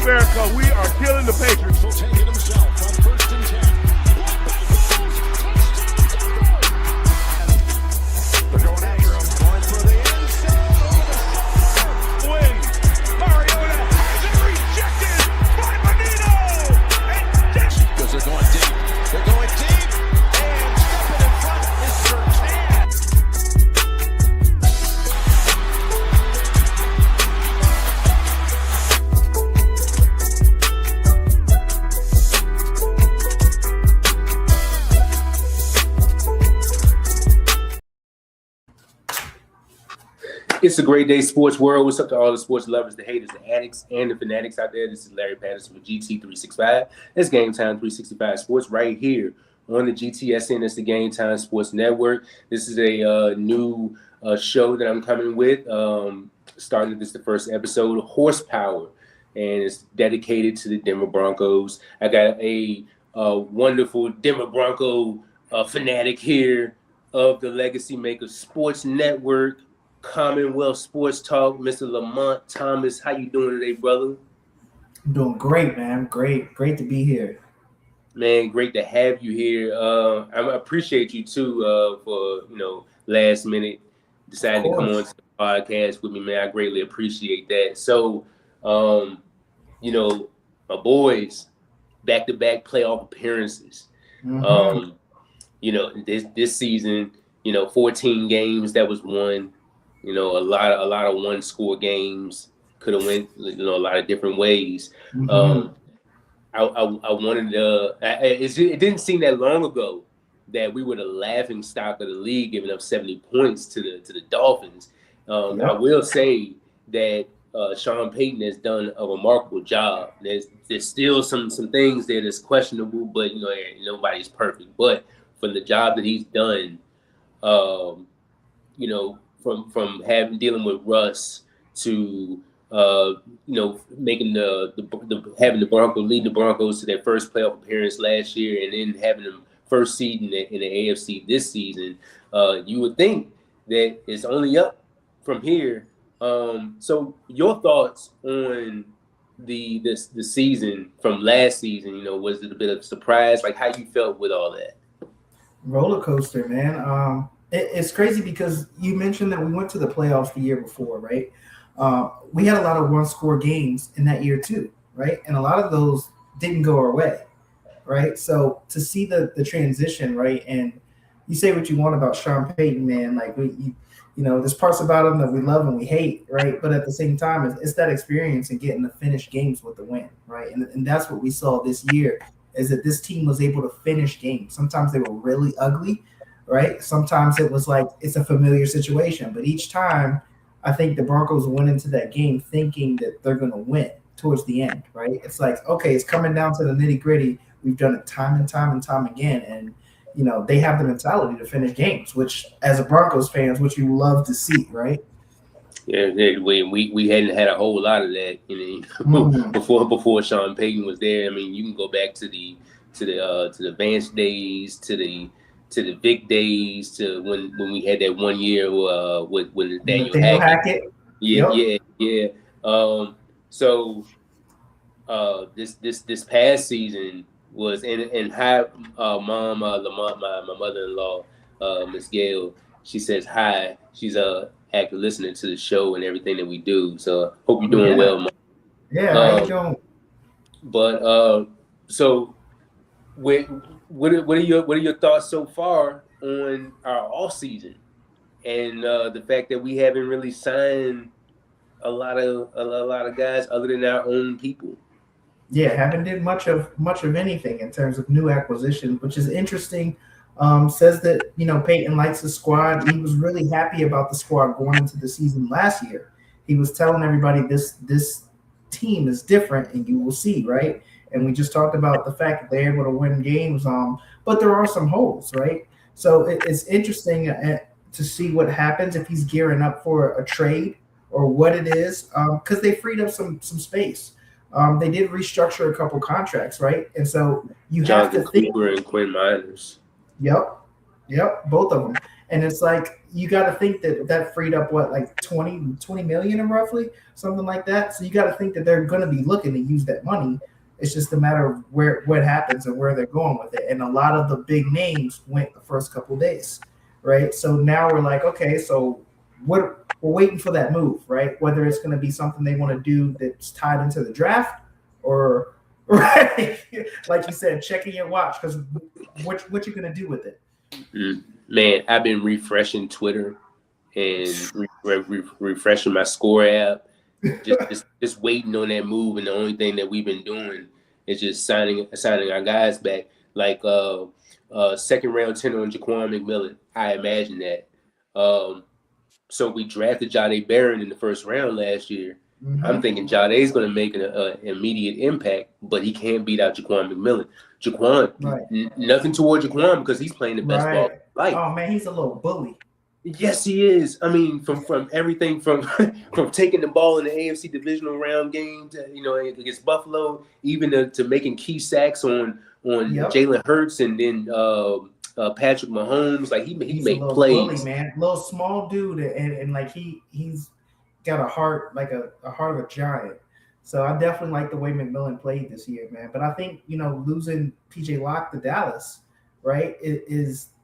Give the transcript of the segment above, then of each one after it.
America, we are killing the Patriots. He'll take it himself on 1st and 10. They're going after him, going for the end zone. Win. Mariota has it rejected by Benito. And just Because they're going deep. They're going deep. And stepping in front is Sertan. It's a great day, sports world. What's up to all the sports lovers, the haters, the addicts, and the fanatics out there? This is Larry Patterson with GT365. That's Game Time 365 Sports right here on the GTSN. It's the Game Time Sports Network. This is a new show that I'm coming with. Starting this the first episode, Horsepower, and it's dedicated to the Denver Broncos. I got a wonderful Denver Bronco fanatic here of the LegacyMaker Sports Network. Commonwealth Sports Talk, Mr. Lamonte Thomas. How you doing today, brother? I'm doing great, man. Great to be here. Man, great to have you here. I appreciate you too for last minute deciding to come on to the podcast with me, man. I greatly appreciate that. So, my boys, back-to-back playoff appearances. Mm-hmm. This season, 14 games that was won. A lot of one-score games could have went, a lot of different ways. Mm-hmm. I wanted to. It didn't seem that long ago that we were the laughing stock of the league, giving up 70 points to the Dolphins. Yep. I will say that Sean Payton has done a remarkable job. There's still some things there that's questionable, but nobody's perfect. But for the job that he's done, from dealing with Russ to making having the Broncos lead the Broncos to their first playoff appearance last year, and then having them first seed in the AFC this season, you would think that it's only up from here. So your thoughts on the season from last season? Was it a bit of a surprise? Like, how you felt with all that? Roller coaster, man. It's crazy because you mentioned that we went to the playoffs the year before, right? We had a lot of one-score games in that year too, right? And a lot of those didn't go our way, right? So to see the transition, right? And you say what you want about Sean Payton, man. Like there's parts about him that we love and we hate, right? But at the same time, it's that experience and getting to finish games with the win, right? And that's what we saw this year, is that this team was able to finish games. Sometimes they were really ugly, right? Sometimes it was like it's a familiar situation, but each time I think the Broncos went into that game thinking that they're going to win towards the end, right? It's like, okay, it's coming down to the nitty gritty. We've done it time and time again. And, they have the mentality to finish games, which as a Broncos fans, which you love to see, right? Yeah, we hadn't had a whole lot of that, before Sean Payton was there. I mean, you can go back to the Vance days, to the Vic days, to when we had that 1 year with Nathaniel Hackett. Yeah. So this past season was and hi, mom, Lamont, my mother-in-law, Miss Gail. She says hi. She's active listening to the show and everything that we do. So hope you're doing well, Mom. Yeah, how you doing? But so what are your thoughts so far on our offseason and the fact that we haven't really signed a lot of guys other than our own people? Yeah, haven't did much of anything in terms of new acquisitions, which is interesting. Says that Peyton likes the squad. He was really happy about the squad going into the season last year. He was telling everybody this team is different, and you will see, right? And we just talked about the fact that they're able to win games, but there are some holes, right? So it's interesting to see what happens if he's gearing up for a trade or what it is, because they freed up some space. They did restructure a couple contracts, right? And so you have to think. Cooper and Quinn Miners. Yep, both of them. And it's like you got to think that freed up what, like 20 million or roughly something like that. So you got to think that they're going to be looking to use that money. It's just a matter of what happens and where they're going with it. And a lot of the big names went the first couple of days, right? So now we're like, okay, so we're waiting for that move, right? Whether it's going to be something they want to do that's tied into the draft or, right, like you said, checking your watch, because what you going to do with it? Man, I've been refreshing Twitter and refreshing my score app, just waiting on that move. And the only thing that we've been doing is just signing our guys back. Like second round tenor on Jaquan McMillan. I imagine that. So we drafted Jahdae Barron in the first round last year. Mm-hmm. I'm thinking Jahdae's going to make an immediate impact, but he can't beat out Jaquan McMillan. Jaquan, right. Nothing toward Jaquan because he's playing the best ball of life. Oh man, he's a little bully. Yes, he is. I mean, from everything from taking the ball in the AFC divisional round game to, against Buffalo, even to making key sacks on Jalen Hurts and then Patrick Mahomes. Like he made plays. Bully, man, little small dude, and like he's got a heart like a heart of a giant. So I definitely like the way McMillan played this year, man. But I think losing PJ Locke to Dallas, right,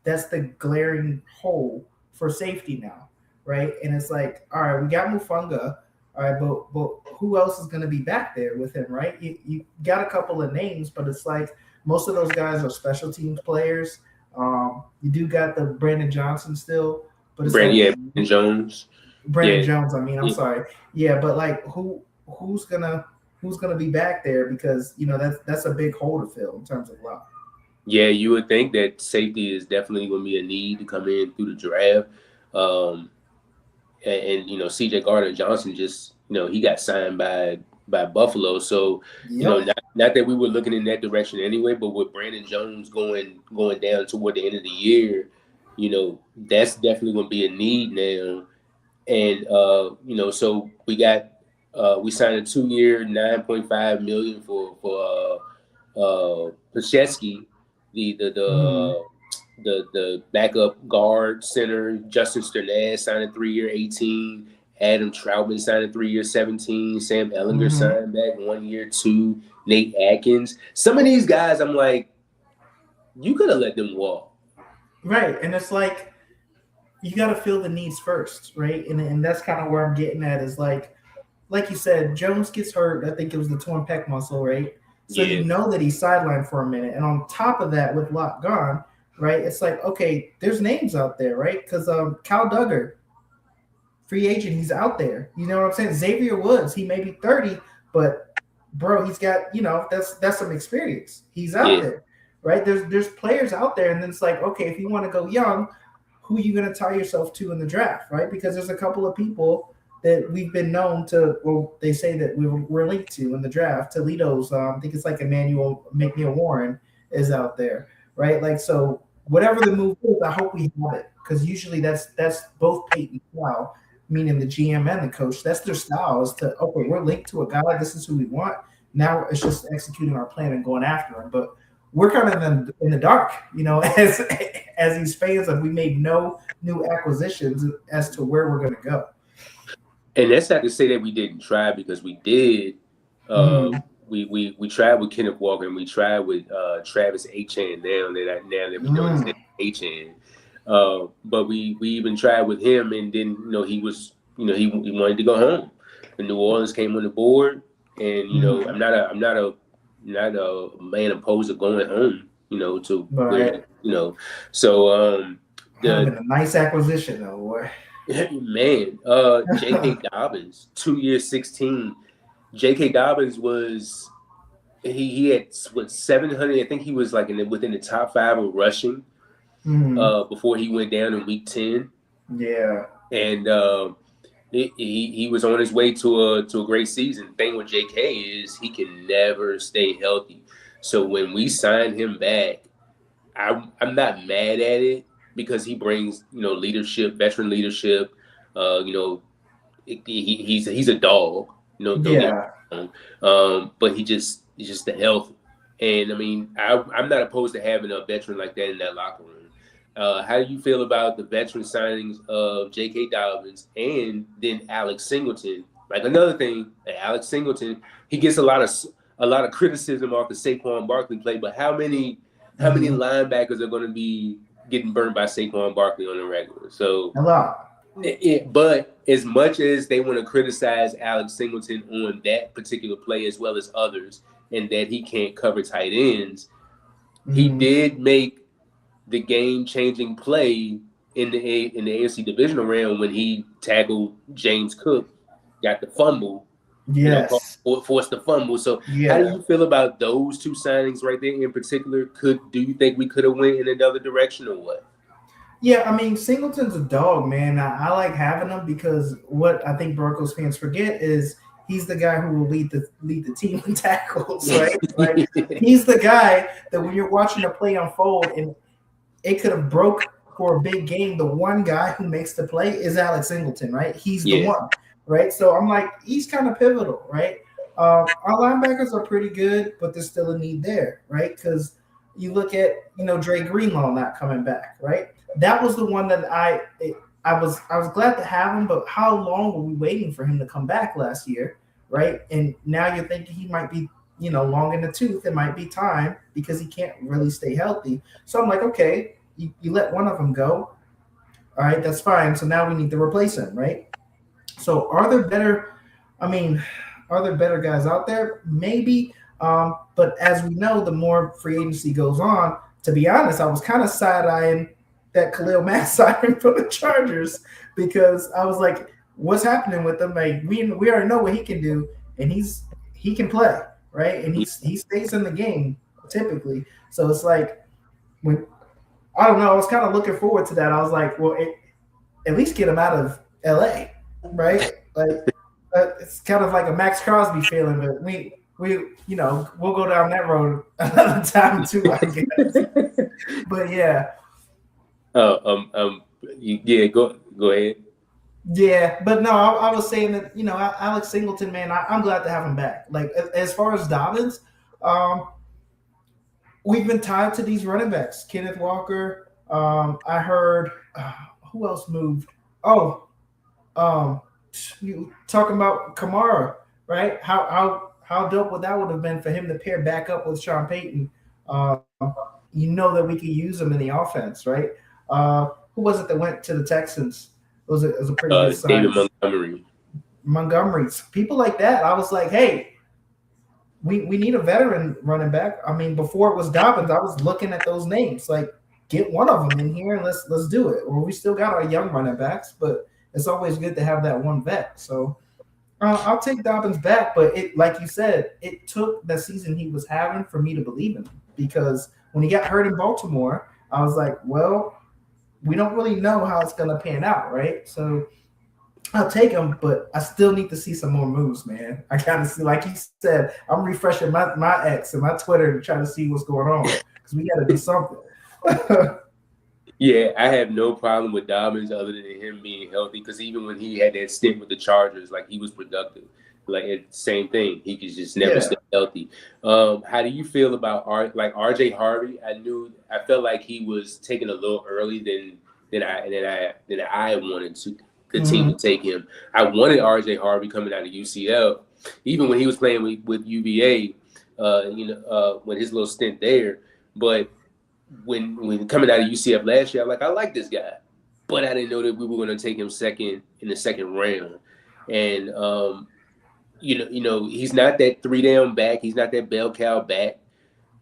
that's the glaring hole for safety now, right? And it's like, all right, we got Mufunga, all right, but who else is going to be back there with him, right? You got a couple of names, but it's like most of those guys are special teams players. You do got the Brandon Johnson still, but it's Brandon Jones. Jones. I mean, I'm sorry. Yeah, but like who's gonna be back there, because that's a big hole to fill in terms of luck. Yeah, you would think that safety is definitely going to be a need to come in through the draft. And CJ Gardner-Johnson just, he got signed by Buffalo. So, not that we were looking in that direction anyway, but with Brandon Jones going down toward the end of the year, that's definitely going to be a need now. And, so we signed a 2-year, $9.5 million for Pashetsky. The backup guard center. Justin Sternad signed a 3-year, 18. Adam Troutman signed a 3-year, 17. Sam Ellinger signed back 1 year, 2. Nate Atkins. Some of these guys, I'm like, you could have let them walk. Right, and it's like you got to fill the needs first, right? And that's kind of where I'm getting at is like you said, Jones gets hurt. I think it was the torn pec muscle, right? So you know that he's sidelined for a minute. And on top of that, with Locke gone, right, it's like, okay, there's names out there, right? Because Kyle Duggar, free agent, he's out there. You know what I'm saying? Xavier Woods, he may be 30, but, bro, he's got, that's some experience. He's out there, right? There's players out there, and then it's like, okay, if you want to go young, who are you going to tie yourself to in the draft, right? Because there's a couple of people that we've been known to, well, they say that we're linked to in the draft. Toledo's, I think it's like Emmanuel McNeil-Warren is out there, right? Like, so whatever the move is, I hope we have it, because usually that's both Peyton's style, meaning the GM and the coach. That's their style, is to, okay, we're linked to a guy. This is who we want. Now it's just executing our plan and going after him. But we're kind of in the dark, as these fans, and we made no new acquisitions as to where we're going to go. And that's not to say that we didn't try, because we did. We tried with Kenneth Walker, and we tried with Travis Etienne now that we know his name Etienne. But we even tried with him, and then he was he wanted to go home. And New Orleans came on the board, and I'm not a man opposed to going home. To where, so been a nice acquisition though, boy. Man, J.K. Dobbins, 2 years, 16. J.K. Dobbins was he had 700. I think he was like within the top 5 of rushing before he went down in week 10. Yeah, and he was on his way to a great season. The thing with J.K. is he can never stay healthy. So when we signed him back, I'm not mad at it, because he brings, leadership, veteran leadership. He's a dog, but he's just the health. And I mean, I'm not opposed to having a veteran like that in that locker room. How do you feel about the veteran signings of J.K. Dobbins and then Alex Singleton? Like another thing, Alex Singleton, he gets a lot of criticism off the Saquon Barkley play, but how many linebackers are going to be getting burned by Saquon Barkley on the regular? So A lot. But as much as they want to criticize Alex Singleton on that particular play as well as others, and that he can't cover tight ends, he did make the game-changing play in the AFC divisional round when he tackled James Cook, got the fumble, Yes. forced the fumble. So how do you feel about those two signings right there in particular? Do you think we could have went in another direction or what? Yeah, I mean, Singleton's a dog, man. I like having him because what I think Broncos fans forget is he's the guy who will lead the team in tackles, right? Like, he's the guy that when you're watching a play unfold and it could have broke for a big game, the one guy who makes the play is Alex Singleton, right? He's the one, right? So I'm like, he's kind of pivotal, right? Our linebackers are pretty good, but there's still a need there, right? Because you look at, Dre Greenlaw not coming back, right? That was the one that I was glad to have him, but how long were we waiting for him to come back last year, right? And now you're thinking he might be, long in the tooth. It might be time because he can't really stay healthy. So I'm like, okay, you let one of them go. All right, that's fine. So now we need to replace him, right? So are there better guys out there? Maybe. But as we know, the more free agency goes on, to be honest, I was kind of side-eyeing that Khalil Mack signing for the Chargers because I was like, what's happening with him? Like, we already know what he can do, and he can play, right? And he stays in the game typically. So it's like I don't know. I was kind of looking forward to that. I was like, well, at least get him out of LA, right? Like it's kind of like a Max Crosby feeling, but we'll go down that road another time too, I guess. But yeah. Yeah, go ahead. Yeah, but no, I was saying that, Alex Singleton, man, I'm glad to have him back. Like, as far as Dobbins, we've been tied to these running backs. Kenneth Walker, I heard, who else moved? Oh, you talking about Kamara, right? How dope would that have been for him to pair back up with Sean Payton? That we could use him in the offense, right? Who was it that went to the Texans? It was a pretty good sign. David Montgomery. People like that. I was like, hey, we need a veteran running back. I mean, before it was Dobbins, I was looking at those names. Like, get one of them in here and let's do it. Or we still got our young running backs, but it's always good to have that one vet. So I'll take Dobbins back, but like you said, it took the season he was having for me to believe in him because when he got hurt in Baltimore, I was like, well, we don't really know how it's going to pan out, right? So I'll take him, but I still need to see some more moves, man. I got to see, like you said, I'm refreshing my X and my Twitter to try to see what's going on because we got to do something. Yeah, I have no problem with Dobbins other than him being healthy because even when he had that stint with the Chargers, like he was productive. Like same thing, he could just never stay healthy. How do you feel about RJ Harvey? I felt like he was taken a little early than I wanted to the team to take him. I wanted RJ Harvey coming out of UCL, even when he was playing with UVA, when his little stint there. But when coming out of UCF last year, I like this guy, but I didn't know that we were going to take him in the second round, and he's not that 3-down back. He's not that bell cow back.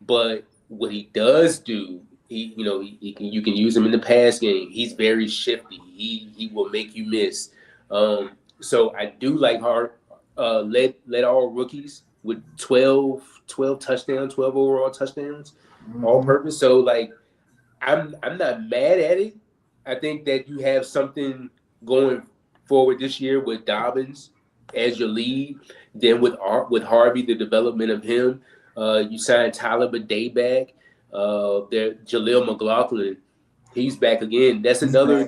But what he does do, you can use him in the pass game. He's very shifty. He will make you miss. So I do like led all rookies with 12 touchdowns, 12 overall touchdowns, all purpose. So I'm not mad at it. I think that you have something going forward this year with Dobbins as your lead. Then with Harvey, the development of him, you signed Tyler Bidae back. There Jaleel McLaughlin, he's back again. That's another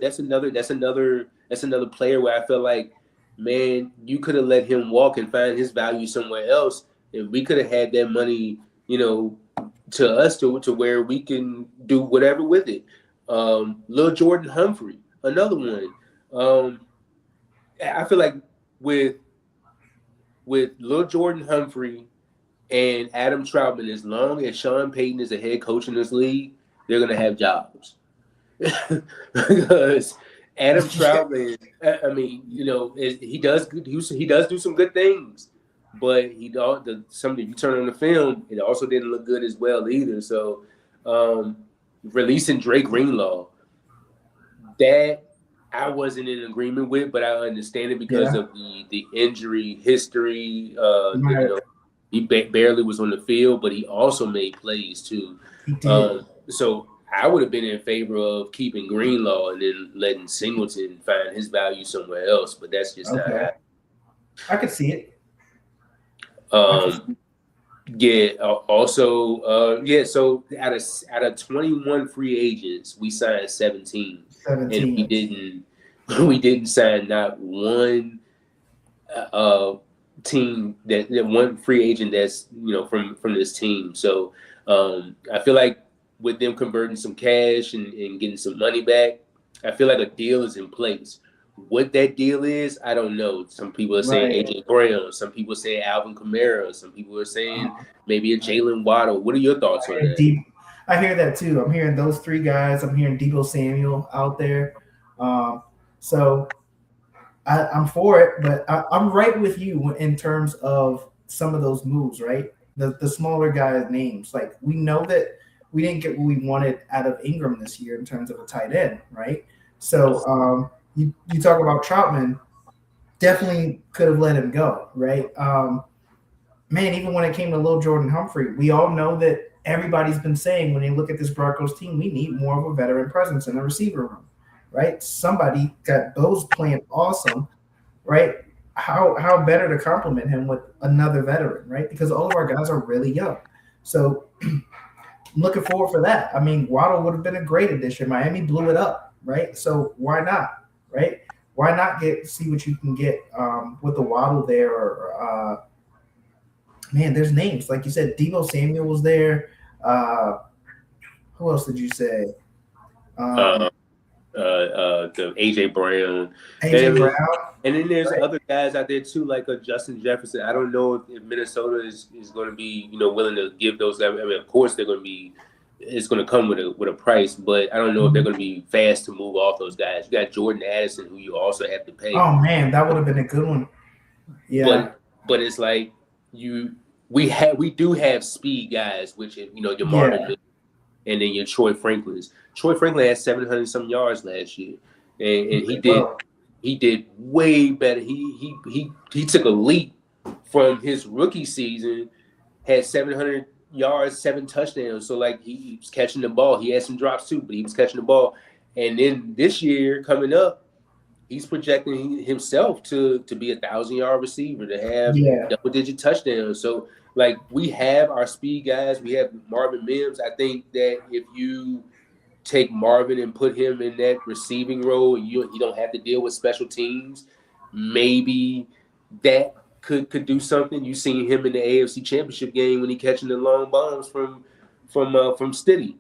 player where I feel like, man, you could have let him walk and find his value somewhere else, and we could have had that money, to us to where we can do whatever with it. Lil Jordan Humphrey, another one. I feel like with Lil Jordan Humphrey and Adam Troutman, as long as Sean Payton is a head coach in this league, they're gonna have jobs. Because Adam Troutman, I mean, he does do some good things, but something you turn on the film, it also didn't look good as well either. So, releasing Drake Greenlaw, that I wasn't in agreement with, but I understand it because of the injury history. He barely was on the field, but he also made plays too. So I would have been in favor of keeping Greenlaw and then letting Singleton find his value somewhere else, but that's just not happening. I could see it. So out of 21 free agents, we signed 17. And we didn't sign not one team that one free agent that's from this team. So I feel like with them converting some cash and getting some money back, I feel like a deal is in place. What that deal is, I don't know. Some people are saying AJ Brown. Some people are saying Alvin Kamara. Some people are saying maybe a Jalen Waddle. What are your thoughts on that? I hear that too. I'm hearing those three guys. I'm hearing Deebo Samuel out there. So I'm for it, but I'm right with you in terms of some of those moves, right? The smaller guys' names. Like, we know that we didn't get what we wanted out of Ingram this year in terms of a tight end, right? So you talk about Troutman, definitely could have let him go, right? Man, even when it came to Lil Jordan Humphrey, we all know that everybody's been saying when they look at this Broncos team, we need more of a veteran presence in the receiver room, right? Somebody got those playing awesome, right? How better to complement him with another veteran, right? Because all of our guys are really young. So I'm looking forward for that. I mean, Waddle would have been a great addition. Miami blew it up, right? So why not, right? Why not see what you can get with the Waddle there? Or man, there's names. Like you said, Deebo Samuel was there. Who else did you say? The AJ Brown. And then there's other guys out there too, like Justin Jefferson. I don't know if Minnesota is going to be willing to give those guys. I mean, of course they're going to be. It's going to come with a price, but I don't know if they're going to be fast to move off those guys. You got Jordan Addison, who you also have to pay. Oh man, that would have been a good one. Yeah, but it's like we do have speed guys, which your Marvin Mims and then your Troy Franklins. Troy Franklin had 700 some yards last year, and he did way better. He took a leap from his rookie season, had 700 yards, 7 touchdowns. So like he was catching the ball. He had some drops too, but he was catching the ball. And then this year coming up, he's projecting himself to be a 1,000-yard receiver, to have double-digit touchdowns. So like we have our speed guys. We have Marvin Mims. I think that if you take Marvin and put him in that receiving role, you don't have to deal with special teams. Maybe that could do something. You seen him in the AFC Championship game when he catching the long bombs from Stiddy.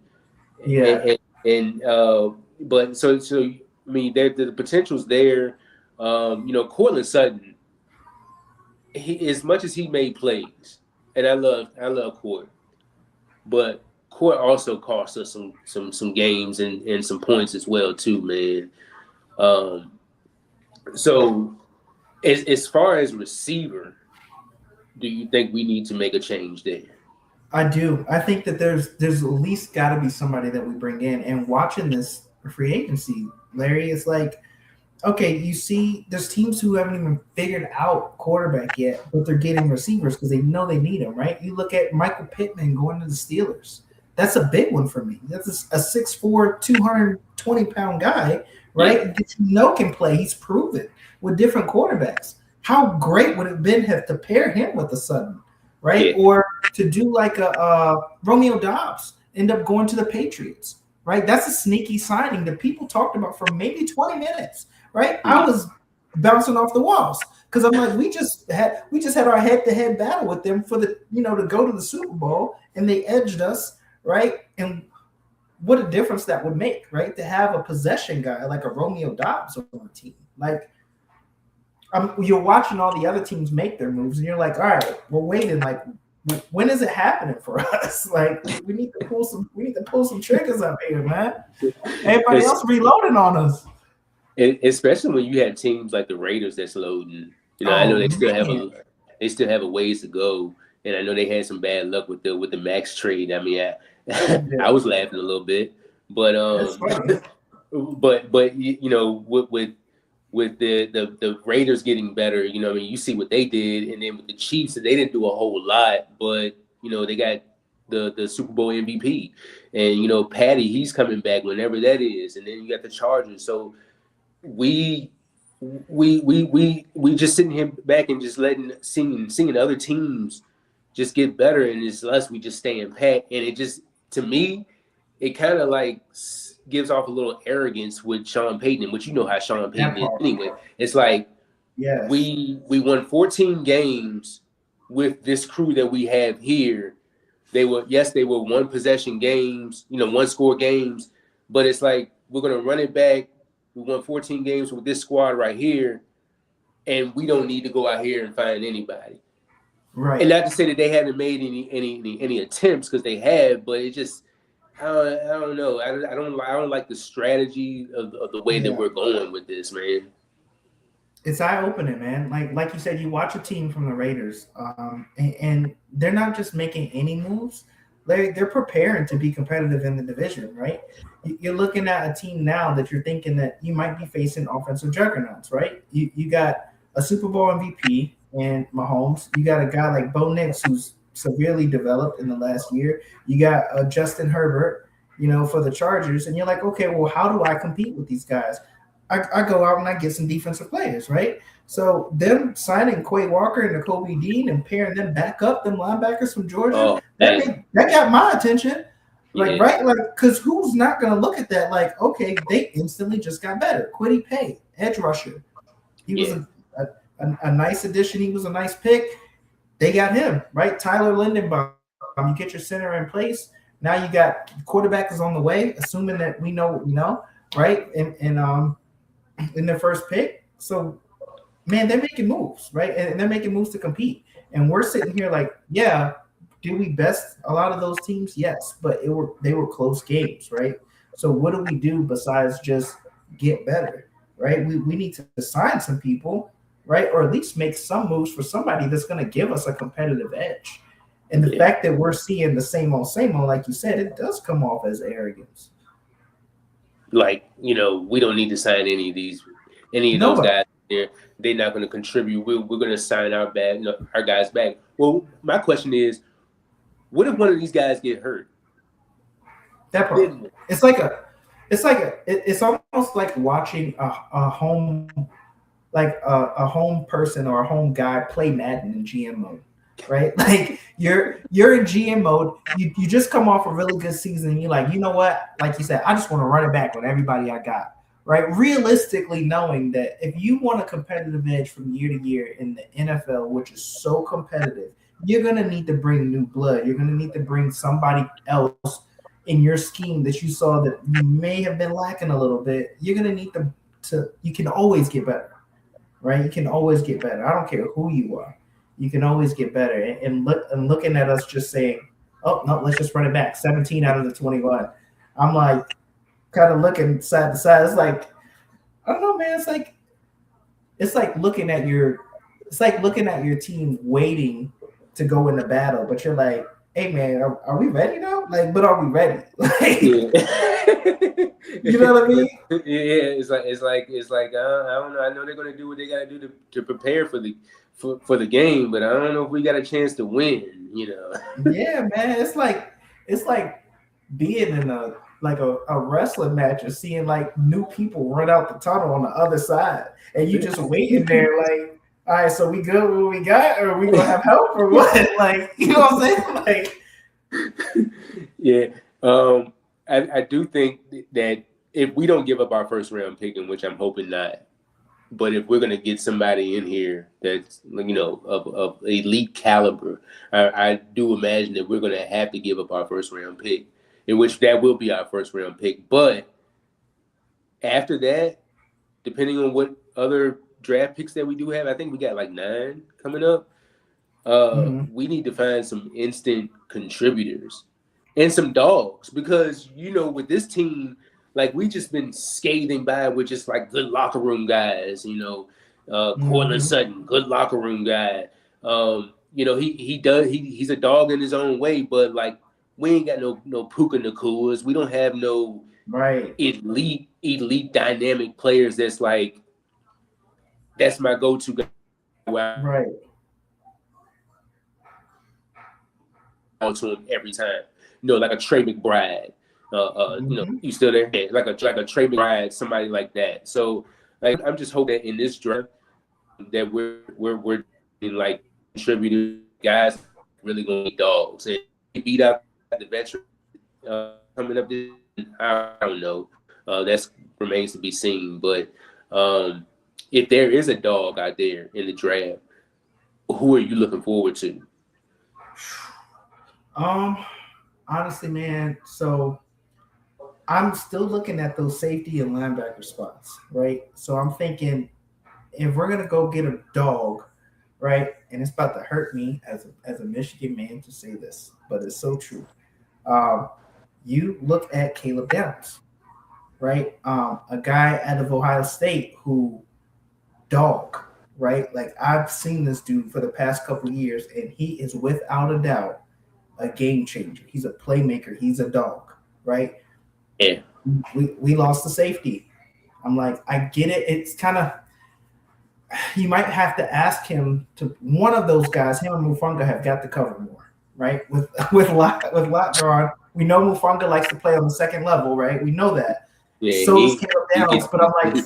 But so I mean, the potential's there. Cortland Sutton, as much as he made plays, and I love Court, but Court also cost us some games and some points as well too, man. So as far as receiver, do you think we need to make a change there? I do. I think that there's at least got to be somebody that we bring in. And watching this free agency, Larry, it's like, okay, you see there's teams who haven't even figured out quarterback yet, but they're getting receivers because they know they need them, right? You look at Michael Pittman going to the Steelers. That's a big one for me. That's a 6'4", 220-pound guy, right? That can play. He's proven with different quarterbacks. How great would it have been to pair him with a Sutton, right? Or to do like a Romeo Doubs, end up going to the Patriots, right? That's a sneaky signing that people talked about for maybe 20 minutes, right? I was bouncing off the walls because I'm like, we just had our head-to-head battle with them for the to go to the Super Bowl, and they edged us, right? And what a difference that would make, right? To have a possession guy like a Romeo Dobbs on the team. Like, you're watching all the other teams make their moves, and you're like, all right, we're waiting. Like, when is it happening for us? Like, we need to pull some triggers up here, man. Everybody else reloading on us. Especially when you had teams like the Raiders that's loading. You know, I know they still have a ways to go, and I know they had some bad luck with the Max trade. I mean, I was laughing a little bit, but you know, with the Raiders getting better, you know, I mean, you see what they did, and then with the Chiefs, they didn't do a whole lot, but you know, they got the Super Bowl MVP, and you know, Patty, he's coming back whenever that is, and then you got the Chargers, so. We just sitting here back and just seeing other teams just get better, and it's us. We just stay in pat, and it just, to me, it kind of like gives off a little arrogance with Sean Payton, which you know how Sean Payton is anyway. It's like, yes, we won 14 games with this crew that we have here. They were one possession games, you know, one score games, but it's like we're gonna run it back. We won 14 games with this squad right here, and we don't need to go out here and find anybody. Right. And not to say that they haven't made any attempts, because they have, but it just, I don't know. I don't like the strategy of the way that we're going with this, man. It's eye-opening, man. Like you said, you watch a team from the Raiders, and they're not just making any moves. They're preparing to be competitive in the division, right? You're looking at a team now that you're thinking that you might be facing offensive juggernauts, right? You got a Super Bowl MVP in Mahomes. You got a guy like Bo Nix who's severely developed in the last year. You got Justin Herbert, you know, for the Chargers. And you're like, okay, well, how do I compete with these guys? I go out and I get some defensive players, right? So them signing Quay Walker and Nakobe Dean and pairing them back up, them linebackers from Georgia, that got my attention. Like, right? Like, because who's not going to look at that? Like, okay, they instantly just got better. Kwity Paye, edge rusher. He was a nice addition. He was a nice pick. They got him, right? Tyler Lindenbaum. You get your center in place. Now you got quarterback is on the way, assuming that we know what we know, right? In their first pick. So, man, they're making moves, right? And they're making moves to compete. And we're sitting here like, yeah, did we best a lot of those teams? Yes, but they were close games, right? So what do we do besides just get better, right? We need to sign some people, right? Or at least make some moves for somebody that's going to give us a competitive edge. And the fact that we're seeing the same old, like you said, it does come off as arrogance. Like, you know, we don't need to sign any of those guys there. They're not going to contribute. We're going to sign our guys back. Well, my question is, what if one of these guys get hurt? That part. It's almost like watching a home, like a home person or a home guy play Madden in GM mode, right? Like you're in GM mode. You just come off a really good season, and you're like, you know what? Like you said, I just want to run it back with everybody I got. Right, realistically knowing that if you want a competitive edge from year to year in the NFL, which is so competitive, you're going to need to bring new blood. You're going to need to bring somebody else in your scheme that you saw that you may have been lacking a little bit. You're going to need to you can always get better, right? You can always get better. I don't care who you are. You can always get better. And looking at us just saying, oh, no, let's just run it back. 17 out of the 21. I'm like, kind of looking side to side. It's like, I don't know, man. It's like looking at your team waiting to go into battle, but you're like, hey man, are we ready now? Like, but are we ready? Like, you know what I mean? Yeah, it's like I don't know. I know they're gonna do what they gotta do to prepare for the game, but I don't know if we got a chance to win. You know? Yeah, man. It's like being in a wrestling match and seeing like new people run out the tunnel on the other side, and you just waiting there like, all right, so we good with what we got, or are we gonna have help or what? Like, you know what I'm saying? Like, yeah. I do think that if we don't give up our first round pick, in which I'm hoping not, but if we're gonna get somebody in here that's, you know, of elite caliber, I do imagine that we're gonna have to give up our first round pick. in which that will be our first round pick. But after that, depending on what other draft picks that we do have, I think we got like 9 coming up. We need to find some instant contributors and some dogs because, with this team, like we just been skating by with just like good locker room guys, Cortland Sutton, good locker room guy. He's a dog in his own way, but like we ain't got no Puka Nakuas. We don't have no elite dynamic players that's like that's my go-to guy. Right. To him every time, like a Trey McBride. You still there? Yeah, like a Trey McBride, somebody like that. So, like, I'm just hoping that in this draft that we're like contributing guys really going to be dogs and beat out the veteran coming up. I don't know. That remains to be seen. But if there is a dog out there in the draft, who are you looking forward to? Honestly, man, so I'm still looking at those safety and linebacker spots, right? So I'm thinking if we're gonna go get a dog, right, and it's about to hurt me as a Michigan man to say this, but it's so true. You look at Caleb Downs, right? A guy out of Ohio State who dog, right? Like I've seen this dude for the past couple of years, and he is without a doubt a game changer. He's a playmaker. He's a dog, right? Yeah. We lost the safety. I'm like, I get it. It's kind of you might have to ask him to one of those guys. Him and Mufunga have got to cover more, right? With Lockjaw, we know Mufunga likes to play on the second level, right? We know that. Yeah, so does Caleb Downs, but I'm like,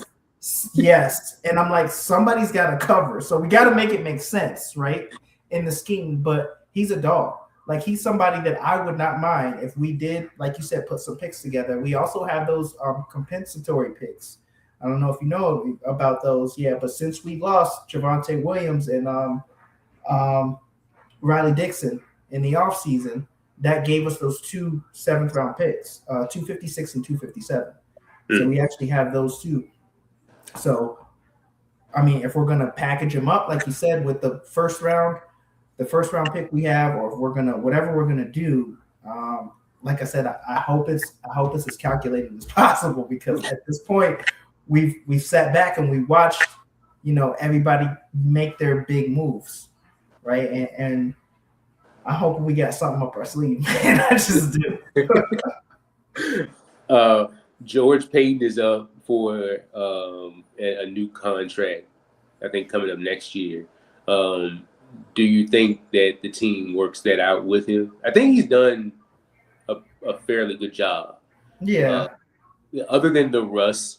yes, and I'm like, somebody's got to cover. So we got to make it make sense, right, in the scheme. But he's a dog. Like he's somebody that I would not mind if we did, like you said, put some picks together. We also have those compensatory picks. I don't know if you know about those, but since we lost Javonte Williams and Riley Dixon in the offseason, that gave us those 2 7th-round picks, 256 and 257. So we actually have those 2. So, I mean, if we're going to package them up, like you said, with the first round pick we have, or if we're gonna whatever we're gonna do, like I said, I hope it's as calculated as possible because at this point we've sat back and we watched everybody make their big moves, right? And I hope we got something up our sleeve, man. I just do. George Payton is up for a new contract, I think coming up next year. Do you think that the team works that out with him? I think he's done a fairly good job. Yeah. Other than the Russ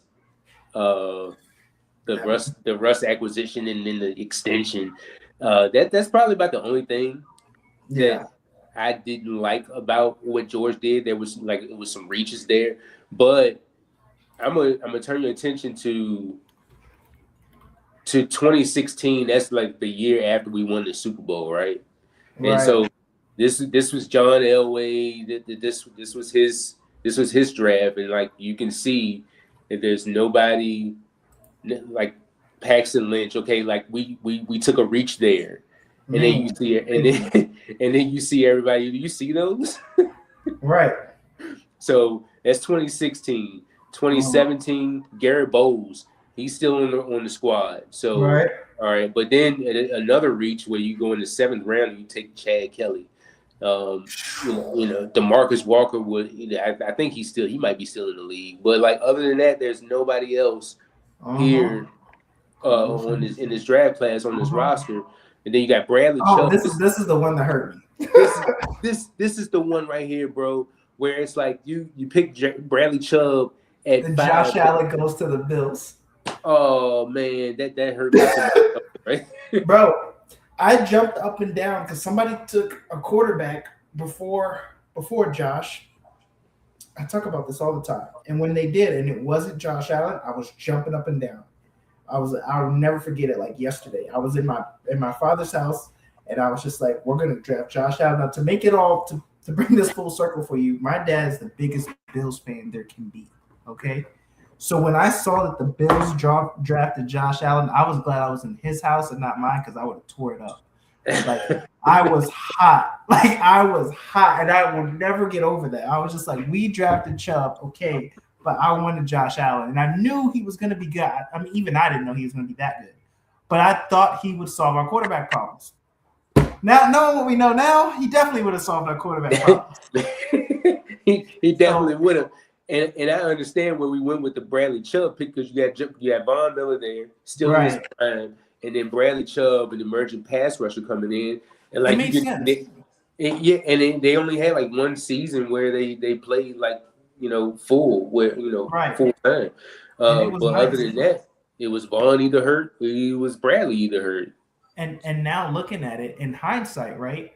acquisition and then the extension, that's probably about the only thing that I didn't like about what George did. There was it was some reaches there, but I'm gonna turn your attention to 2016. That's like the year after we won the Super Bowl, right? And so this was John Elway. This was his draft, and like you can see that there's nobody like Paxton Lynch. Okay, like we took a reach there, and then you see it, and then you see everybody. Do you see those? Right. So that's 2016. 2017, Garrett Bowles. He's still on the squad. So, all right. But then another reach where you go in the 7th round and you take Chad Kelly. DeMarcus Walker would. I think he might be still in the league. But like other than that, there's nobody else here in this draft class on this roster. And then you got Bradley Chubb. This is the one that hurt me. This is the one right here, bro. Where it's like you pick Bradley Chubb at 5. Josh Allen goes to the Bills. Oh man, that hurt me so much, right? Bro, I jumped up and down because somebody took a quarterback before Josh. I talk about this all the time. And when they did, and it wasn't Josh Allen, I was jumping up and down. I'll never forget it like yesterday. I was in my father's house and I was just like, we're gonna draft Josh Allen. Now to make it all to bring this full circle for you, my dad is the biggest Bills fan there can be. Okay. So when I saw that the Bills drafted Josh Allen, I was glad I was in his house and not mine because I would have tore it up. Like I was hot. Like I was hot. And I will never get over that. I was just like, we drafted Chubb, okay, but I wanted Josh Allen. And I knew he was going to be good. I mean, even I didn't know he was going to be that good. But I thought he would solve our quarterback problems. Now, knowing what we know now, he definitely would have solved our quarterback problems. he definitely would have. And I understand where we went with the Bradley Chubb pick because you had Von Miller there, still in his prime, and then Bradley Chubb, an emerging pass rusher coming in, and like it makes sense. They only had like one season where they played like full full time. But other than that, it was Vaughn either hurt, or it was Bradley either hurt. And now looking at it in hindsight, right?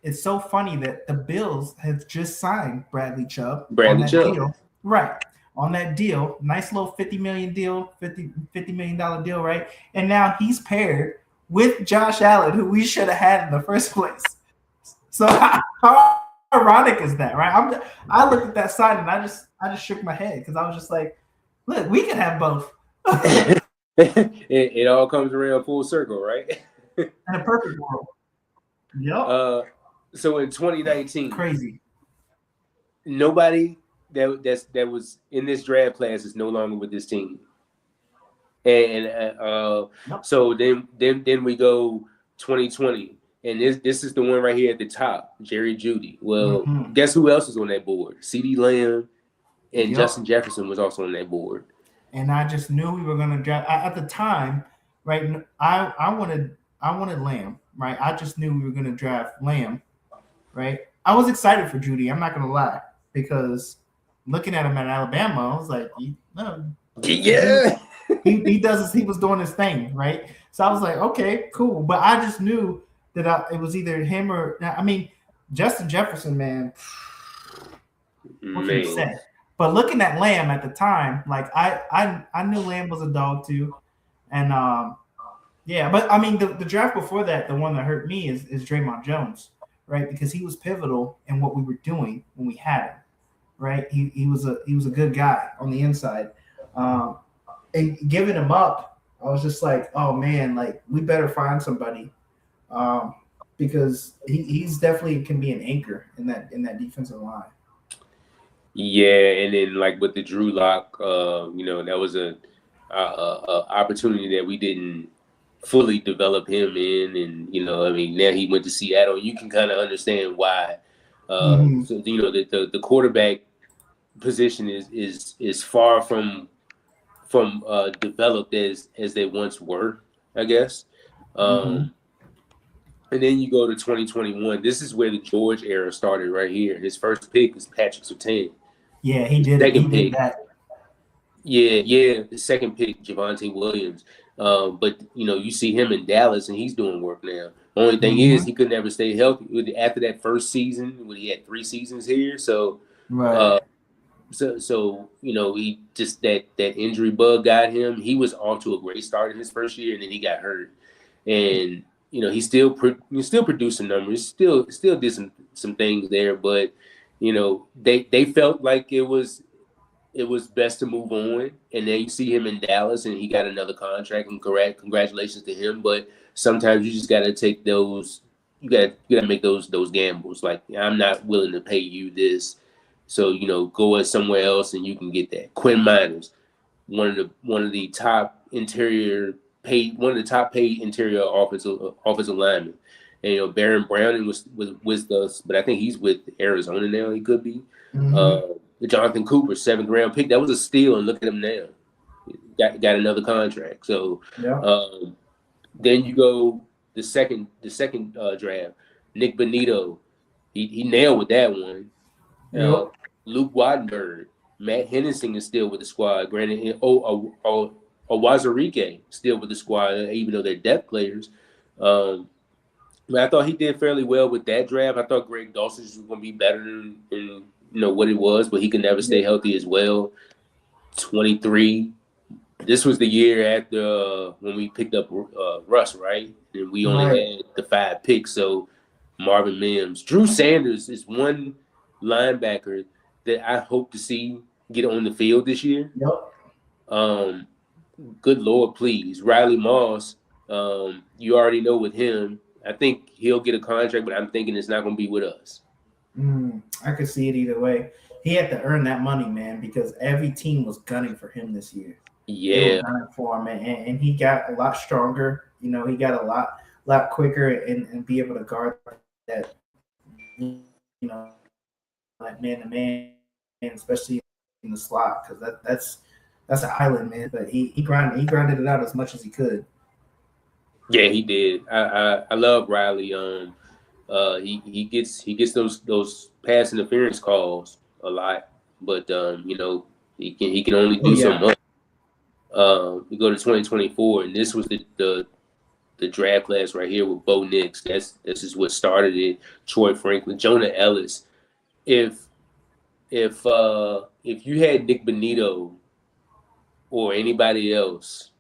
It's so funny that the Bills have just signed Bradley Chubb. Deal. Right. On that deal. Nice little $50 million deal, $50 million deal, right? And now he's paired with Josh Allen, who we should have had in the first place. So how ironic is that, right? I looked at that side and I just shook my head because I was just like, look, we can have both. It all comes around full circle, right? In a perfect world. Yep. So in 2019, crazy. Nobody that was in this draft class is no longer with this team. And so then we go 2020, and this is the one right here at the top, Jerry Jeudy. Well, guess who else is on that board? CeeDee Lamb and Justin Jefferson was also on that board. And I just knew we were going to draft at the time, right? I wanted Lamb, right? I just knew we were going to draft Lamb, right? I was excited for Jeudy. I'm not going to lie, because looking at him at Alabama, I was like, he was doing his thing, right? So I was like, okay, cool. But I just knew that it was either him or Justin Jefferson, man. What can you say? But looking at Lamb at the time, like I knew Lamb was a dog too, and but the draft before that, the one that hurt me is Draymond Jones, right? Because he was pivotal in what we were doing when we had him, right? He was a good guy on the inside, and giving him up, I was just like, oh man, like we better find somebody, because he's definitely can be an anchor in that defensive line. Yeah, and then like with the Drew Lock, that was a opportunity that we didn't fully develop him in, and now he went to Seattle. You can kind of understand why. So the quarterback position is far from developed as they once were, I guess. And then you go to 2021. This is where the George era started right here. His first pick was Patrick Surtain. Yeah, he did. He did that. Yeah. The second pick, Javonte Williams. But you see him in Dallas, and he's doing work now. Only thing is, he could never stay healthy after that first season when he had 3 seasons here. So, right. He just that injury bug got him. He was off to a great start in his first year, and then he got hurt. And he still produced some numbers, still did some things there, but they felt like it was best to move on. And then you see him in Dallas, and he got another contract, and congratulations to him. But sometimes you just gotta take those. You gotta make those gambles. Like, I'm not willing to pay you this, so go somewhere else and you can get that. Quinn Miners, one of the top paid interior offensive linemen. And Baron Browning was with us, but I think he's with Arizona now. He could be. Jonathan Cooper, 7th round pick. That was a steal, and look at him now. Got another contract. So then you go the second draft. Nick Bonito, he nailed with that one. Luke Wattenberg, Matt Henderson is still with the squad. Granted, Wazarike still with the squad, even though they're depth players. But I thought he did fairly well with that draft. I thought Greg Dulcich was going to be better than what it was, but he could never stay healthy as well. 23. This was the year after when we picked up Russ, right? And we only had the 5 picks. So Marvin Mims. Drew Sanders is one linebacker that I hope to see get on the field this year. Yep. Good Lord, please. Riley Moss, you already know with him. I think he'll get a contract, but I'm thinking it's not going to be with us. I could see it either way. He had to earn that money, man, because every team was gunning for him this year. They were Yeah. gunning for him, and he got a lot stronger. You know, he got a lot quicker and be able to guard that, you know, like man to man, especially in the slot, because that's an island, man. But he grinded it out as much as he could. Yeah, he did. I love Riley. He gets those pass interference calls a lot, but you know, he can only do so much. We go to 2024, and this was the draft class right here with Bo Nix. This is what started it. Troy Franklin, Jonah Ellis. If you had Nick Benito or anybody else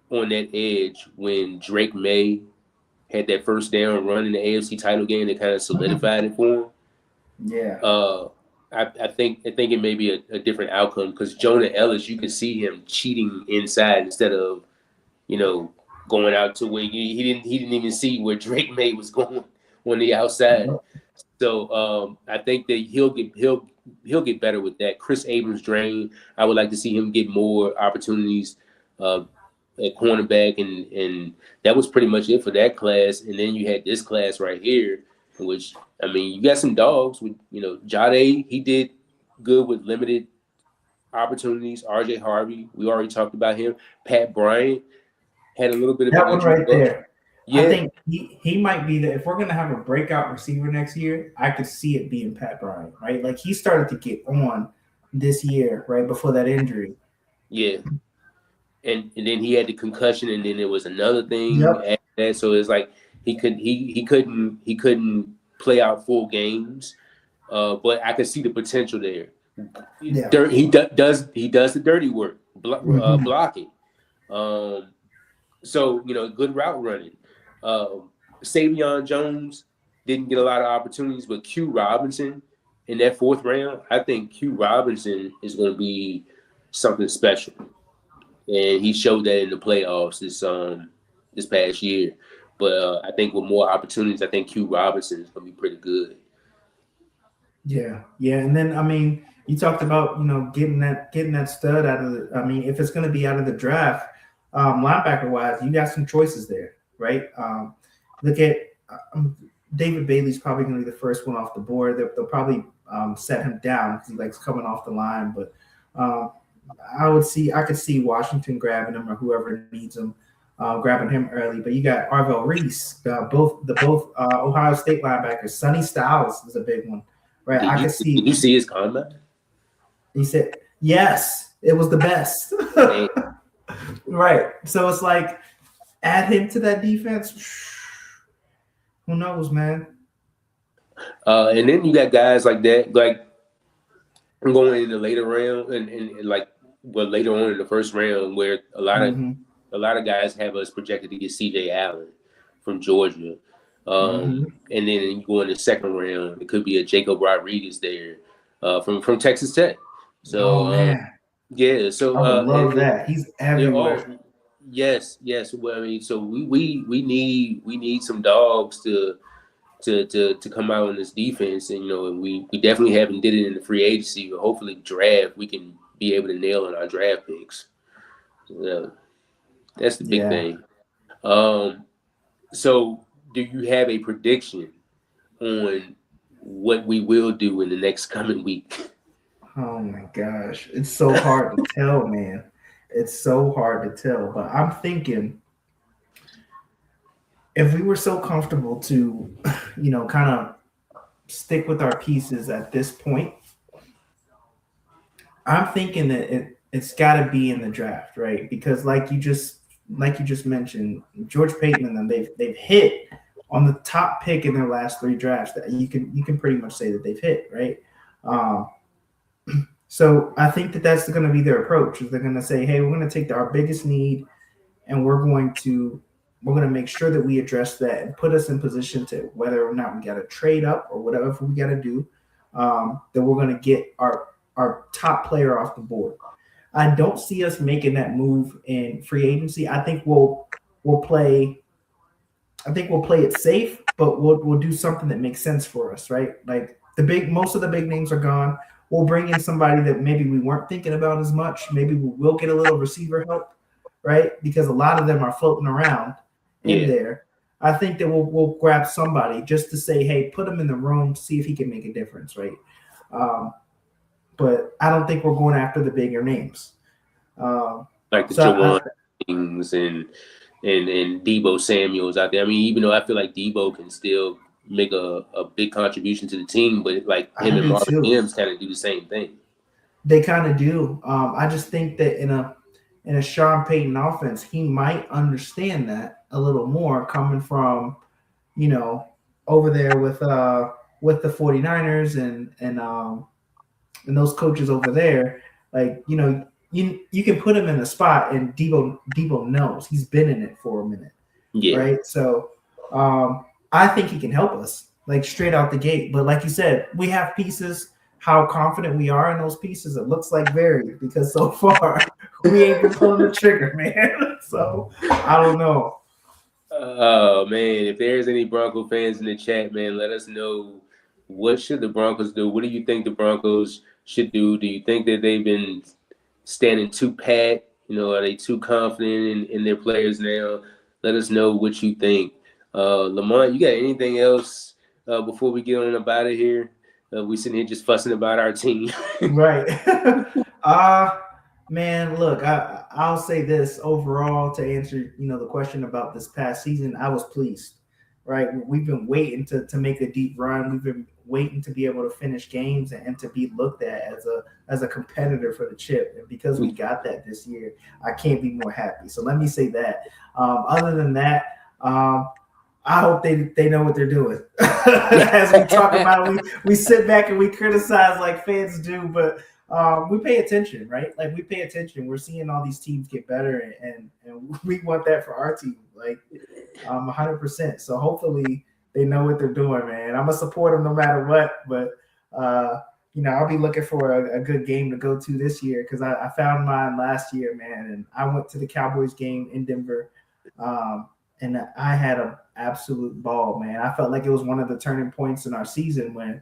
on that edge when Drake May had that first down run in the AFC title game that kind of solidified it for him. Yeah. I think it may be a different outcome because Jonah Ellis, you could see him cheating inside instead of, you know, going out to where he didn't even see where Drake May was going on the outside. So I think that he'll get better with that. Chris Abrams-Drain, I would like to see him get more opportunities at cornerback, and that was pretty much it for that class. And then you had this class right here, which, I mean, you got some dogs with, you know, Jade, he did good with limited opportunities. RJ Harvey, we already talked about him. Pat Bryant had a little bit of that one right there. Yeah. I think he might be if we're gonna have a breakout receiver next year, I could see it being Pat Bryant, right? Like he started to get on this year, right before that injury. Yeah. And then he had the concussion, and then there was another thing after that. So it's like he couldn't play out full games, but I could see the potential there. Yeah. He does the dirty work, blocking. So, you know, good route running. Savion Jones didn't get a lot of opportunities, but Q Robinson in that fourth round, I think Q Robinson is going to be something special. And he showed that in the playoffs this past year. But I think with more opportunities, I think Q Robinson is going to be pretty good. Yeah. And then, I mean, you talked about, you know, getting that stud out of the. I mean, if it's going to be out of the draft, linebacker wise, you got some choices there, right? Look at David Bailey's probably going to be the first one off the board. They'll probably set him down because he likes coming off the line, but. I could see Washington grabbing him or whoever needs him, grabbing him early. But you got Arvell Reese, both Ohio State linebackers. Sonny Styles is a big one, right? Did you see his combine? He said yes, it was the best. Right. So it's like add him to that defense. Who knows, man? And then you got guys like that, like going in the later round and like later on in the first round where a lot of guys have us projected to get CJ Allen from Georgia. And then you go in the second round, it could be a Jacob Rodriguez there from Texas Tech. So yeah, so I would love that. He's everywhere. Yes. Well, I mean, so we need some dogs to come out on this defense, and you know, and we definitely haven't did it in the free agency, but hopefully draft we can be able to nail in our draft picks. That's the big thing. So do you have a prediction on what we will do in the next coming week? Oh my gosh, it's so hard to tell, man. It's so hard to tell, but I'm thinking if we were so comfortable to, you know, kind of stick with our pieces at this point, I'm thinking that it's got to be in the draft, right? Because like you just mentioned, George Payton and them, they've hit on the top pick in their last three drafts. That you can pretty much say that they've hit, right? So I think that's going to be their approach. Is they're going to say, hey, we're going to take our biggest need, and we're going to we're going to make sure that we address that and put us in position to whether or not we got to trade up or whatever we got to do, that we're going to get our top player off the board. I don't see us making that move in free agency. I think we'll play it safe, but we'll do something that makes sense for us, right? Like most of the big names are gone. We'll bring in somebody that maybe we weren't thinking about as much. Maybe we'll get a little receiver help, right? Because a lot of them are floating around in there. I think that we'll grab somebody just to say, hey, put him in the room, see if he can make a difference, right? But I don't think we're going after the bigger names. Like the Jawan Kings and Debo Samuels out there. I mean, even though I feel like Debo can still make a big contribution to the team, but like him and Marvin Mims kind of do the same thing. They kind of do. I just think that in a Sean Payton offense, he might understand that a little more coming from, over there with the 49ers and those coaches over there. Like, you can put him in the spot and Debo knows he's been in it for a minute. Yeah. Right. So I think he can help us like straight out the gate. But like you said, we have pieces. How confident we are in those pieces, it looks like very, because so far we ain't been pulling the trigger, man. So I don't know. Oh man, if there's any Bronco fans in the chat, man, let us know, what should the Broncos do? What do you think the Broncos should do? Do you think that they've been standing too pat? Are they too confident in their players now? Let us know what you think. Lamont, you got anything else before we get on about it here? We sitting here just fussing about our team. Right. Man, look, I'll say this overall to answer, the question about this past season. I was pleased, right? We've been waiting to make a deep run. We've been waiting to be able to finish games and to be looked at as a competitor for the chip. And because we got that this year, I can't be more happy. So let me say that. Other than that, I hope they know what they're doing. As we talk about, we sit back and we criticize like fans do, but we pay attention, right? Like we pay attention. We're seeing all these teams get better, and we want that for our team, like 100%. So hopefully they know what they're doing, man. I'm gonna support them no matter what, but I'll be looking for a good game to go to this year because I found mine last year, man, and I went to the Cowboys game in Denver. And I had an absolute ball, man. I felt like it was one of the turning points in our season when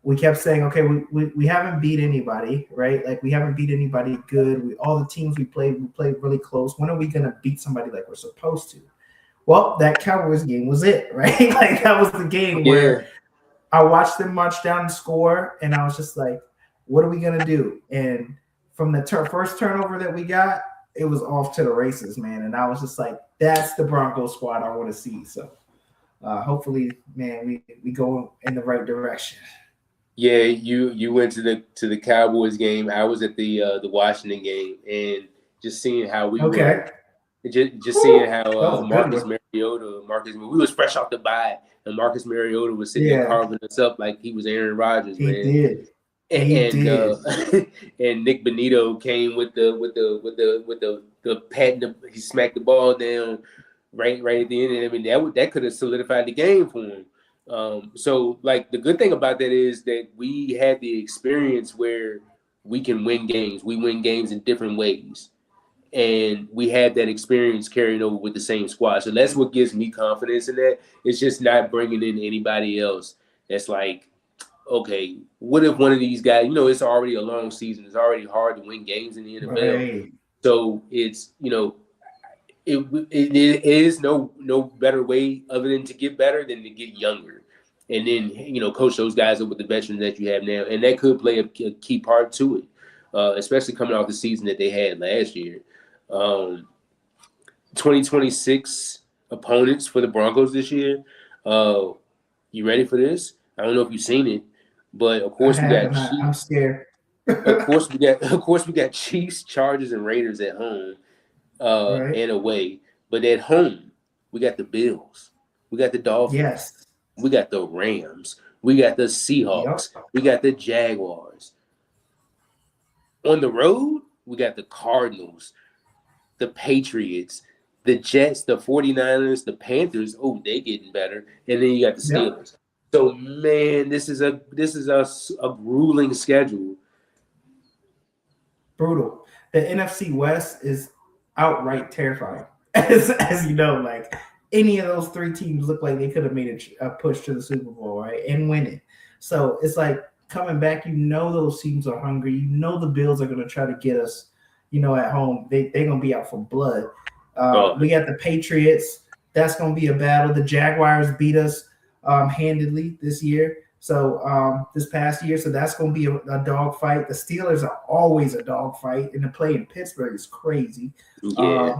we kept saying, okay, we haven't beat anybody, right? Like we haven't beat anybody good. All the teams we played really close. When are we going to beat somebody like we're supposed to? Well, that Cowboys game was it, right? Like that was the game where I watched them march down and score, and I was just like, what are we going to do? And from the first turnover that we got, it was off to the races, man. And I was just like, that's the Broncos squad I want to see. So hopefully, man, we go in the right direction. Yeah, you went to the Cowboys game. I was at the Washington game, and just seeing how we were, just seeing how Marcus Mariota, we was fresh off the bye, and Marcus Mariota was sitting there carving us up like he was Aaron Rodgers, man. He did. And Nick Benito came with the pat. He smacked the ball down right at the end. And I mean that could have solidified the game for him. So like the good thing about that is that we had the experience where we can win games. We win games in different ways, and we had that experience carrying over with the same squad. So that's what gives me confidence in that. It's just not bringing in anybody else that's like, okay, what if one of these guys, it's already a long season. It's already hard to win games in the NFL. Right. So it's, it is no better way other than to get better than to get younger. And then, coach those guys up with the veterans that you have now. And that could play a key part to it, especially coming off the season that they had last year. 2026 opponents for the Broncos this year. You ready for this? I don't know if you've seen it. But of course we got Chiefs. I'm scared. Of course we got Chiefs, Chargers, and Raiders at home and away. But at home, we got the Bills. We got the Dolphins. Yes. We got the Rams. We got the Seahawks. Yep. We got the Jaguars. On the road, we got the Cardinals, the Patriots, the Jets, the 49ers, the Panthers, oh, they getting better. And then you got the Steelers. So, man, this is a grueling schedule. Brutal. The NFC West is outright terrifying. As you know, like any of those three teams look like they could have made a push to the Super Bowl, right, and win it. So it's like coming back. Those teams are hungry. The Bills are going to try to get us. At home, they're going to be out for blood. We got the Patriots. That's going to be a battle. The Jaguars beat us handedly this year. So this past year, so that's going to be a dog fight. The Steelers are always a dog fight, and to play in Pittsburgh is crazy. Yeah.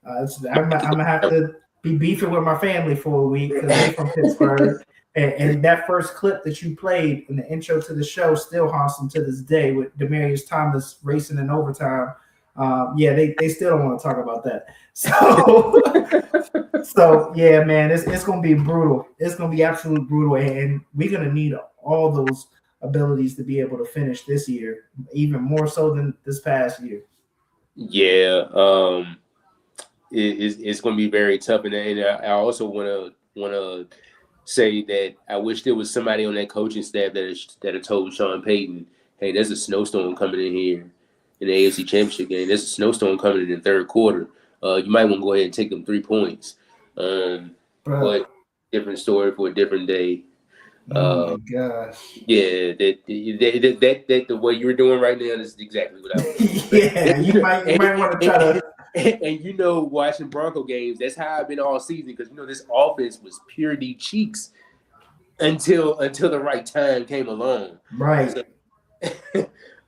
I'm gonna have to be beefing with my family for a week because they're from Pittsburgh. And that first clip that you played in the intro to the show still haunts them to this day with Demaryius Thomas racing in overtime. They still don't want to talk about that. So yeah, man, it's gonna be brutal. It's gonna be absolute brutal, and we're gonna need all those abilities to be able to finish this year, even more so than this past year. Yeah, it's gonna be very tough, and I also wanna say that I wish there was somebody on that coaching staff that had told Sean Payton, hey, there's a snowstorm coming in here in the AFC Championship game. There's a snowstorm coming in the third quarter. You might want to go ahead and take them 3 points. But different story for a different day. Oh my gosh. Yeah, that the way you're doing right now is exactly what I was. Yeah, you might want to try to. And watching Bronco games, that's how I've been all season because this offense was pure D cheeks until the right time came along. Right. So,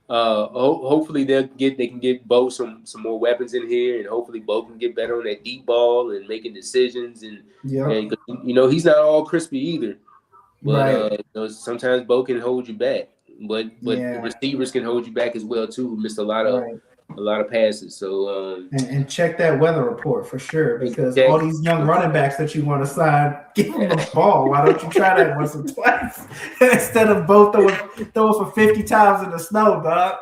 hopefully they can get Bo some more weapons in here, and hopefully Bo can get better on that deep ball and making decisions. And he's not all crispy either. But right. Sometimes Bo can hold you back, but the receivers can hold you back as well too. Missed a lot of passes. So and check that weather report for sure, because all these young running backs that you want to sign, give them the ball. Why don't you try that once or twice instead of both throwing for 50 times in the snow, dog?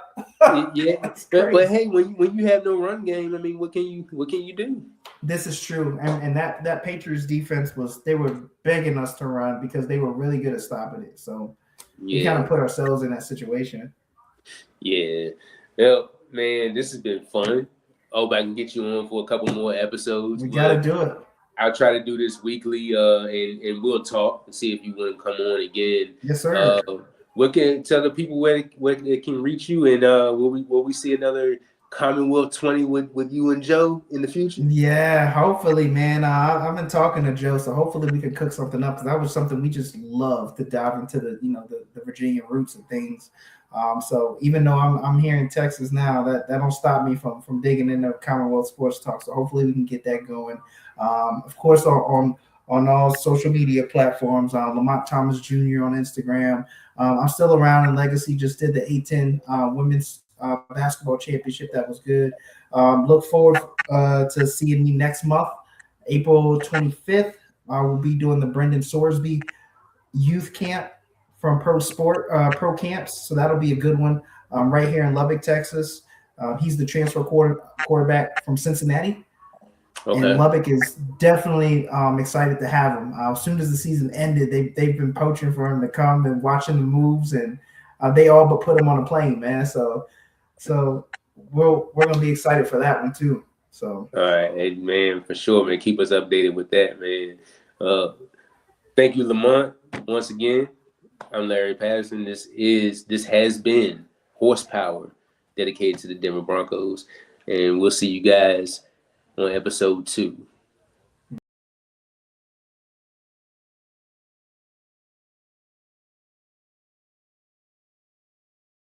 Yeah, but hey, when you have no run game, I mean, what can you do? This is true, and that Patriots defense they were begging us to run because they were really good at stopping it. So we kind of put ourselves in that situation. Yeah. Well, man, this has been fun. Hope I can get you on for a couple more episodes. We gotta do it. I'll try to do this weekly, and we'll talk and see if you want to come on again. Yes, sir. What can tell the people where they can reach you, and will we see another Commonwealth 20 with you and Joe in the future? Yeah, hopefully, man. I've been talking to Joe, so hopefully we can cook something up, because that was something we just love to dive into the Virginia roots and things. So even though I'm here in Texas now, that don't stop me from digging into Commonwealth Sports Talk. So hopefully we can get that going. Of course, on all social media platforms, Lamonte Thomas Jr. on Instagram. I'm still around in Legacy. Just did the A10 women's basketball championship. That was good. Look forward to seeing me next month, April 25th. I will be doing the Brendan Sorsby youth camp from pro camps. So that'll be a good one right here in Lubbock, Texas. He's the transfer quarterback from Cincinnati. Okay. And Lubbock is definitely excited to have him. As soon as the season ended, they've been poaching for him to come and watching the moves, and they all but put him on a plane, man. So we're gonna be excited for that one too. So all right, hey, man, for sure, man. Keep us updated with that, man. Thank you, Lamont, once again. I'm Larry Patterson. This has been Horsepower, dedicated to the Denver Broncos, and we'll see you guys on episode 2.